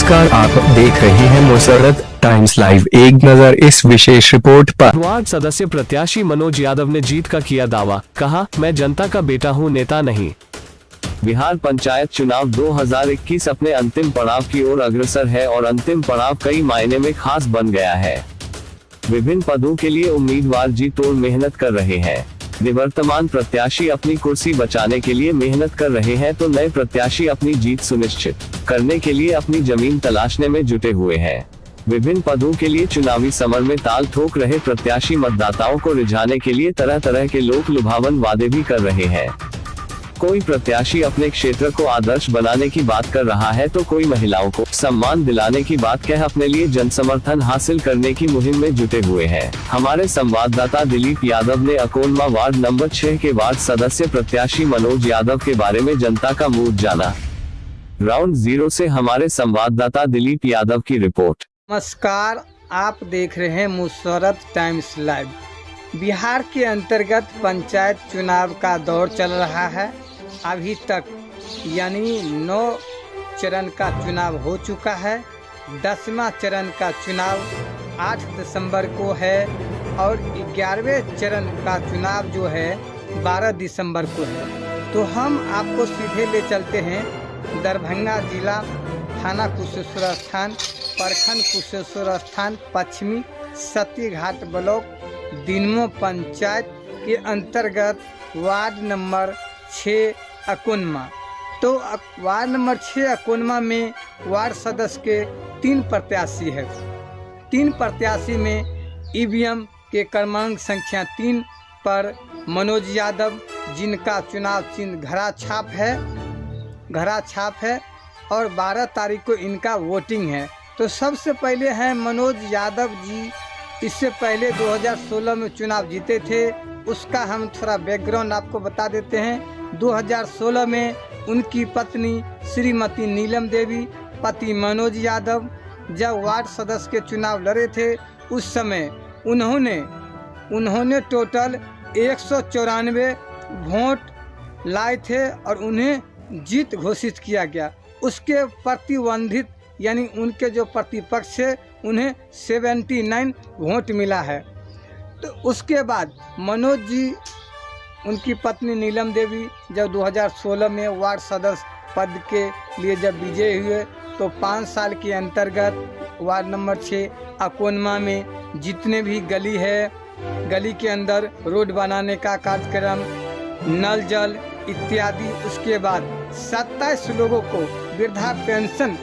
नमस्कार, आप देख रहे हैं मुसर्रत टाइम्स लाइव। एक नजर इस विशेष रिपोर्ट पर। वार्ड सदस्य प्रत्याशी मनोज यादव ने जीत का किया दावा, कहा मैं जनता का बेटा हूं, नेता नहीं। बिहार पंचायत चुनाव 2021 अपने अंतिम पड़ाव की ओर अग्रसर है और अंतिम पड़ाव कई मायने में खास बन गया है। विभिन्न पदों के लिए उम्मीदवार जी तोड़ मेहनत कर रहे हैं। निवर्तमान प्रत्याशी अपनी कुर्सी बचाने के लिए मेहनत कर रहे हैं तो नए प्रत्याशी अपनी जीत सुनिश्चित करने के लिए अपनी जमीन तलाशने में जुटे हुए हैं। विभिन्न पदों के लिए चुनावी समर में ताल ठोक रहे प्रत्याशी मतदाताओं को रिझाने के लिए तरह तरह के लोक लुभावन वादे भी कर रहे हैं। कोई प्रत्याशी अपने क्षेत्र को आदर्श बनाने की बात कर रहा है तो कोई महिलाओं को सम्मान दिलाने की बात कह अपने लिए जन समर्थन हासिल करने की मुहिम में जुटे हुए हैं। हमारे संवाददाता दिलीप यादव ने अकोनमा वार्ड नंबर 6 के वार्ड सदस्य प्रत्याशी मनोज यादव के बारे में जनता का मूड जाना। ग्राउंड जीरो से हमारे संवाददाता दिलीप यादव की रिपोर्ट। नमस्कार, आप देख रहे हैं मुसर्रत टाइम्स लाइव। बिहार के अंतर्गत पंचायत चुनाव का दौर चल रहा है। अभी तक यानी 9 चरण का चुनाव हो चुका है। 10वां चरण का चुनाव 8 दिसंबर को है और 11वें चरण का चुनाव जो है 12 दिसंबर को है। तो हम आपको सीधे ले चलते हैं दरभंगा जिला, थाना कुशेश्वर स्थान, प्रखंड कुशेश्वर स्थान, पश्चिमी सतीघाट ब्लॉक, दिनमो पंचायत के अंतर्गत वार्ड नंबर 6 अकोनमा। तो वार्ड नंबर 6 अकोनमा में वार्ड सदस्य के 3 प्रत्याशी है। 3 प्रत्याशी में ईवीएम के क्रमांक संख्या 3 पर मनोज यादव, जिनका चुनाव चिन्ह घड़ा छाप है और 12 तारीख को इनका वोटिंग है। तो सबसे पहले हैं मनोज यादव जी। इससे पहले 2016 में चुनाव जीते थे। उसका हम थोड़ा बैकग्राउंड आपको बता देते हैं। 2016 में उनकी पत्नी श्रीमती नीलम देवी, पति मनोज यादव जब वार्ड सदस्य के चुनाव लड़े थे, उस समय उन्होंने टोटल 194 वोट लाए थे और उन्हें जीत घोषित किया गया। उसके प्रतिद्वंदित यानी उनके जो प्रतिपक्ष है उन्हें 79 वोट मिला है। तो उसके बाद मनोज जी, उनकी पत्नी नीलम देवी जब 2016 में वार्ड सदस्य पद के लिए जब विजयी हुए तो 5 साल के अंतर्गत वार्ड नंबर 6 अकोनमा में जितने भी गली है, गली के अंदर रोड बनाने का कार्यक्रम, नल जल इत्यादि, उसके बाद 27 लोगों को वृद्धा पेंशन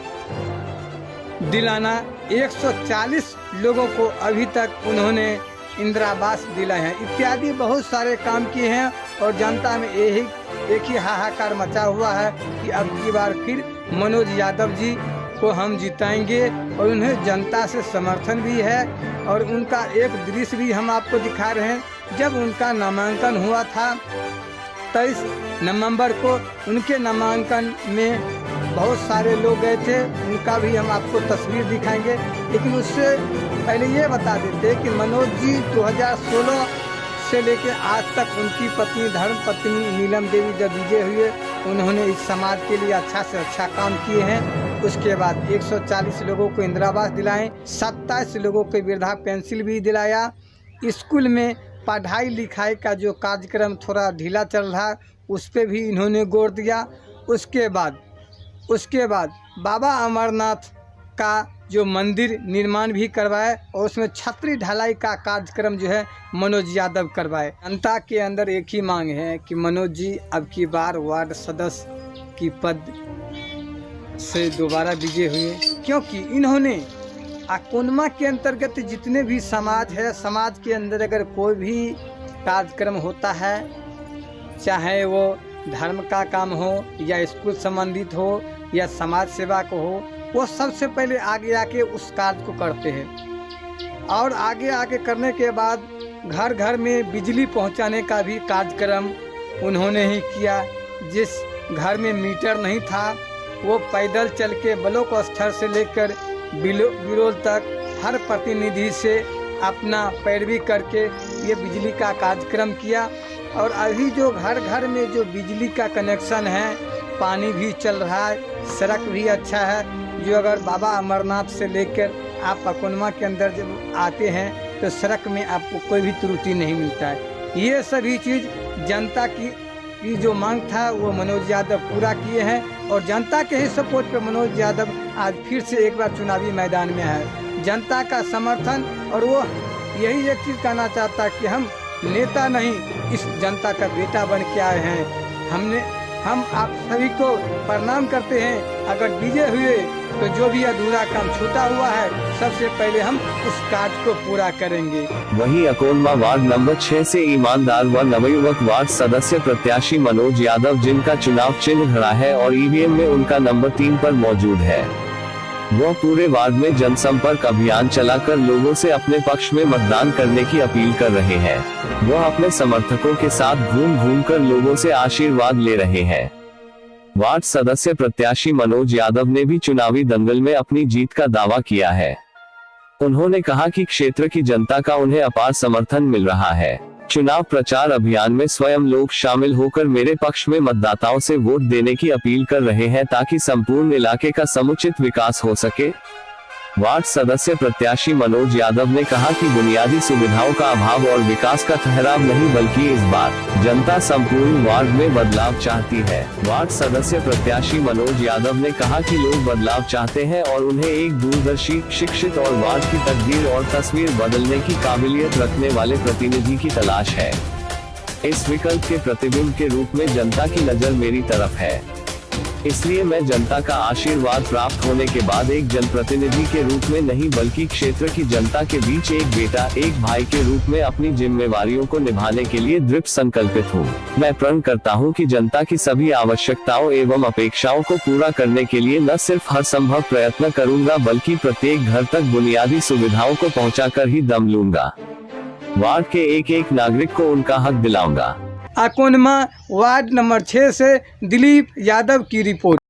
दिलाना, 140 लोगों को अभी तक उन्होंने इंदिरा आवास दिलाए हैं, इत्यादि बहुत सारे काम किए हैं। और जनता में एक ही हाहाकार मचा हुआ है कि अब की बार फिर मनोज यादव जी को हम जिताएंगे और उन्हें जनता से समर्थन भी है। और उनका एक दृश्य भी हम आपको दिखा रहे हैं। जब उनका नामांकन हुआ था 23 नवंबर को, उनके नामांकन में बहुत सारे लोग गए े। उनका भी हम आपको तस्वीर दिखाएंगे। लेकिन उससे पहले ये बता देते हैं कि मनोज जी 2016 से लेकर आज तक उनकी पत्नी धर्मपत्नी नीलम देवी जब विजय हुए, उन्होंने इस समाज के लिए अच्छा से अच्छा काम किए हैं। उसके बाद 140 लोगों को इंदिरा आवास दिलाएं, 27 लोगों को वृद्धा पेंशन भी दिलाया। स्कूल में पढ़ाई लिखाई का जो कार्यक्रम थोड़ा ढीला चल रहा है, उस पर भी इन्होंने गौर दिया। उसके बाद बाबा अमरनाथ का जो मंदिर निर्माण भी करवाए और उसमें छतरी ढलाई का कार्यक्रम जो है मनोज यादव करवाए। जनता के अंदर एक ही मांग है कि मनोज जी अब की बार वार्ड सदस्य की पद से दोबारा विजय हुए, क्योंकि इन्होंने अकोनमा के अंतर्गत जितने भी समाज है, समाज के अंदर अगर कोई भी कार्यक्रम होता है, चाहे वो धर्म का काम हो या स्कूल संबंधित हो या समाज सेवा को हो, वो सबसे पहले आगे आके उस कार्य को करते हैं। और आगे करने के बाद घर घर में बिजली पहुंचाने का भी कार्यक्रम उन्होंने ही किया। जिस घर में मीटर नहीं था, वो पैदल चल के ब्लॉक स्तर से लेकर बिरोल तक हर प्रतिनिधि से अपना पैरवी करके ये बिजली का कार्यक्रम किया। और अभी जो घर घर में जो बिजली का कनेक्शन है, पानी भी चल रहा है, सड़क भी अच्छा है, जो अगर बाबा अमरनाथ से लेकर आप अकोनमा के अंदर जब आते हैं तो सड़क में आपको कोई भी त्रुटि नहीं मिलता है। ये सभी चीज़ जनता की जो मांग था वो मनोज यादव पूरा किए हैं और जनता के ही सपोर्ट पर मनोज यादव आज फिर से एक बार चुनावी मैदान में है। जनता का समर्थन, और वो यही एक चीज़ कहना चाहता है कि हम नेता नहीं, इस जनता का बेटा बन के आए हैं। हम आप सभी को प्रणाम करते हैं। अगर विजय हुए तो जो भी अधूरा काम छूटा हुआ है सबसे पहले हम उस कार्य को पूरा करेंगे। वहीं अकोनमा वार्ड नंबर 6 से ईमानदार व नवयुवक वार्ड सदस्य प्रत्याशी मनोज यादव, जिनका चुनाव चिन्ह घड़ा है और ईवीएम में उनका नंबर 3 पर मौजूद है, वह पूरे वार्ड में जनसंपर्क अभियान चलाकर लोगों से अपने पक्ष में मतदान करने की अपील कर रहे हैं। वह अपने समर्थकों के साथ घूम कर लोगों से आशीर्वाद ले रहे हैं। वार्ड सदस्य प्रत्याशी मनोज यादव ने भी चुनावी दंगल में अपनी जीत का दावा किया है। उन्होंने कहा कि क्षेत्र की जनता का उन्हें अपार समर्थन मिल रहा है। चुनाव प्रचार अभियान में स्वयं लोग शामिल होकर मेरे पक्ष में मतदाताओं से वोट देने की अपील कर रहे हैं ताकि संपूर्ण इलाके का समुचित विकास हो सके। वार्ड सदस्य प्रत्याशी मनोज यादव ने कहा कि बुनियादी सुविधाओं का अभाव और विकास का ठहराव नहीं, बल्कि इस बार जनता संपूर्ण वार्ड में बदलाव चाहती है। वार्ड सदस्य प्रत्याशी मनोज यादव ने कहा कि लोग बदलाव चाहते हैं और उन्हें एक दूरदर्शी, शिक्षित और वार्ड की तकदीर और तस्वीर बदलने की काबिलियत रखने वाले प्रतिनिधि की तलाश है। इस विकल्प के प्रतिबिंब के रूप में जनता की नजर मेरी तरफ है, इसलिए मैं जनता का आशीर्वाद प्राप्त होने के बाद एक जनप्रतिनिधि के रूप में नहीं, बल्कि क्षेत्र की जनता के बीच एक बेटा, एक भाई के रूप में अपनी जिम्मेवारियों को निभाने के लिए दृढ़ संकल्पित हूँ। मैं प्रण करता हूँ कि जनता की सभी आवश्यकताओं एवं अपेक्षाओं को पूरा करने के लिए न सिर्फ हर संभव प्रयत्न करूँगा, बल्कि प्रत्येक घर तक बुनियादी सुविधाओं को पहुँचाकर ही दम लूंगा। वार्ड के एक नागरिक को उनका हक दिलाऊंगा। अकोनमा वार्ड नंबर 6 से दिलीप यादव की रिपोर्ट।